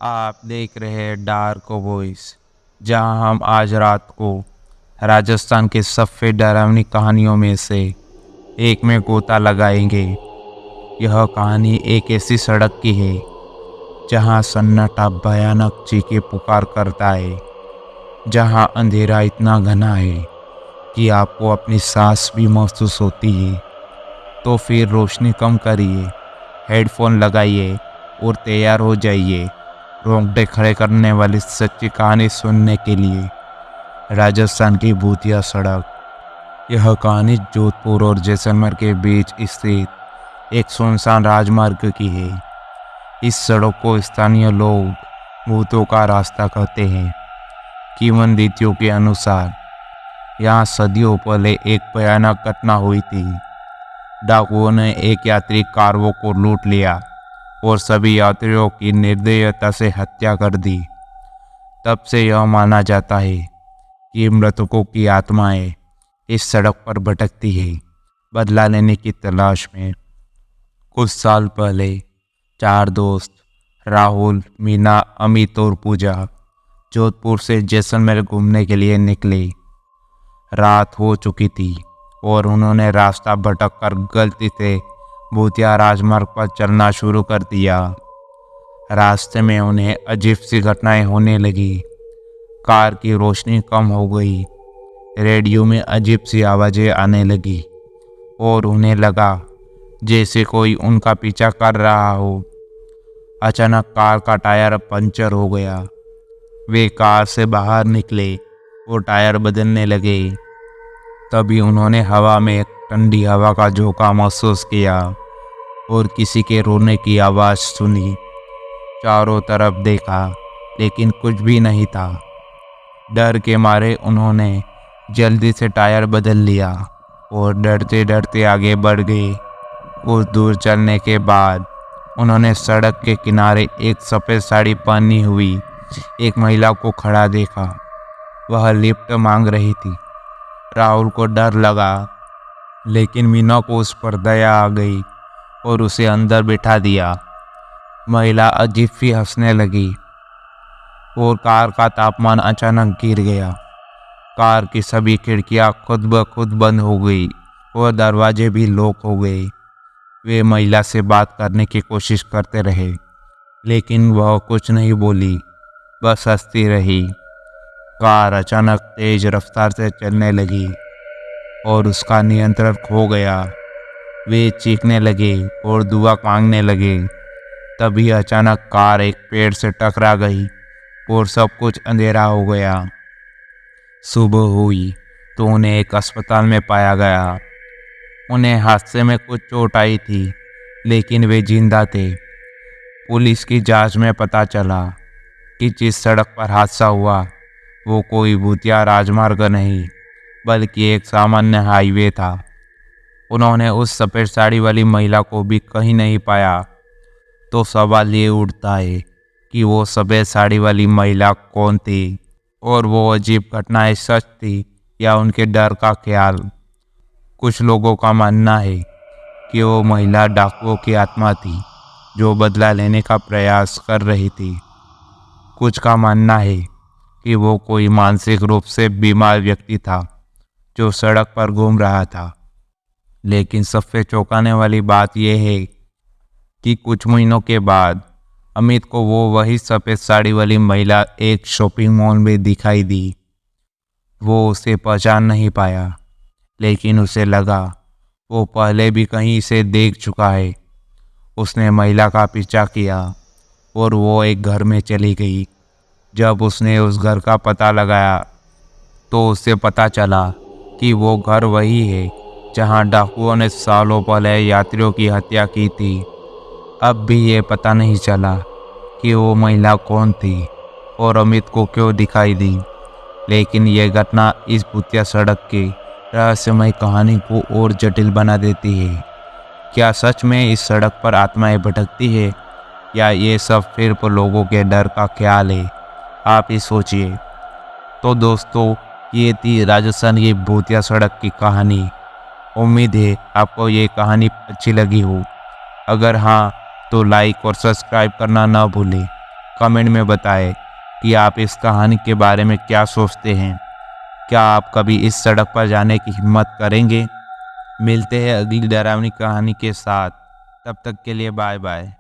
आप देख रहे हैं डार्क वॉइस, जहां हम आज रात को राजस्थान के सबसे डरावनी कहानियों में से एक में गोता लगाएंगे। यह कहानी एक ऐसी सड़क की है जहां सन्नाटा भयानक चीखे पुकार करता है, जहां अंधेरा इतना घना है कि आपको अपनी सांस भी महसूस होती है। तो फिर रोशनी कम करिए, हेडफोन लगाइए और तैयार हो जाइए रोंगटे खड़े करने वाली सच्ची कहानी सुनने के लिए। राजस्थान की भूतिया सड़क। यह कहानी जोधपुर और जैसलमेर के बीच स्थित एक सुनसान राजमार्ग की है। इस सड़क को स्थानीय लोग भूतों का रास्ता कहते हैं। किंवदंतियों के अनुसार यहाँ सदियों पहले एक भयानक घटना हुई थी। डाकुओं ने एक यात्री कारवों को लूट लिया और सभी यात्रियों की निर्दयता से हत्या कर दी। तब से यह माना जाता है कि मृतकों की आत्माएं इस सड़क पर भटकती है, बदला लेने की तलाश में। कुछ साल पहले 4 दोस्त राहुल, मीना, अमित और पूजा जोधपुर से जैसलमेर घूमने के लिए निकले। रात हो चुकी थी और उन्होंने रास्ता भटक कर गलती से भूतिया राजमार्ग पर चलना शुरू कर दिया। रास्ते में उन्हें अजीब सी घटनाएं होने लगी। कार की रोशनी कम हो गई, रेडियो में अजीब सी आवाज़ें आने लगी और उन्हें लगा जैसे कोई उनका पीछा कर रहा हो। अचानक कार का टायर पंचर हो गया। वे कार से बाहर निकले और टायर बदलने लगे। तभी उन्होंने हवा में ठंडी हवा का झोंका महसूस किया और किसी के रोने की आवाज़ सुनी। चारों तरफ देखा लेकिन कुछ भी नहीं था। डर के मारे उन्होंने जल्दी से टायर बदल लिया और डरते डरते आगे बढ़ गए। कुछ दूर चलने के बाद उन्होंने सड़क के किनारे एक सफ़ेद साड़ी पहनी हुई एक महिला को खड़ा देखा। वह लिफ्ट मांग रही थी। राहुल को डर लगा, लेकिन मीना को उस पर दया आ गई और उसे अंदर बिठा दिया। महिला अजीब सी हंसने लगी और कार का तापमान अचानक गिर गया। कार की सभी खिड़कियां खुद ब खुद बंद हो गई और दरवाजे भी लॉक हो गए। वे महिला से बात करने की कोशिश करते रहे, लेकिन वह कुछ नहीं बोली, बस हंसती रही। कार अचानक तेज रफ्तार से चलने लगी और उसका नियंत्रण खो गया। वे चीखने लगे और दुआ मांगने लगे। तभी अचानक कार एक पेड़ से टकरा गई और सब कुछ अंधेरा हो गया। सुबह हुई तो उन्हें एक अस्पताल में पाया गया। उन्हें हादसे में कुछ चोट आई थी, लेकिन वे जिंदा थे। पुलिस की जांच में पता चला कि जिस सड़क पर हादसा हुआ वो कोई भूतिया राजमार्ग नहीं, बल्कि एक सामान्य हाईवे था। उन्होंने उस सफ़ेद साड़ी वाली महिला को भी कहीं नहीं पाया। तो सवाल ये उठता है कि वो सफ़ेद साड़ी वाली महिला कौन थी और वो अजीब घटनाएं सच थी या उनके डर का ख्याल। कुछ लोगों का मानना है कि वो महिला डाकुओं की आत्मा थी जो बदला लेने का प्रयास कर रही थी। कुछ का मानना है कि वो कोई मानसिक रूप से बीमार व्यक्ति था जो सड़क पर घूम रहा था। लेकिन सबसे चौंकाने वाली बात यह है कि कुछ महीनों के बाद अमित को वो वही सफ़ेद साड़ी वाली महिला एक शॉपिंग मॉल में दिखाई दी। वो उसे पहचान नहीं पाया, लेकिन उसे लगा वो पहले भी कहीं से देख चुका है। उसने महिला का पीछा किया और वो एक घर में चली गई। जब उसने उस घर का पता लगाया तो उसे पता चला कि वो घर वही है जहां डाकुओं ने सालों पहले यात्रियों की हत्या की थी। अब भी ये पता नहीं चला कि वो महिला कौन थी और अमित को क्यों दिखाई दी। लेकिन यह घटना इस भूतिया सड़क की रहस्यमय कहानी को और जटिल बना देती है। क्या सच में इस सड़क पर आत्माएं भटकती है या ये सब सिर्फ लोगों के डर का ख्याल है? आप ही सोचिए। तो दोस्तों, ये थी राजस्थान की भूतिया सड़क की कहानी। उम्मीद है आपको ये कहानी अच्छी लगी हो। अगर हाँ तो लाइक और सब्सक्राइब करना ना भूलें। कमेंट में बताएं कि आप इस कहानी के बारे में क्या सोचते हैं। क्या आप कभी इस सड़क पर जाने की हिम्मत करेंगे? मिलते हैं अगली डरावनी कहानी के साथ। तब तक के लिए बाय बाय।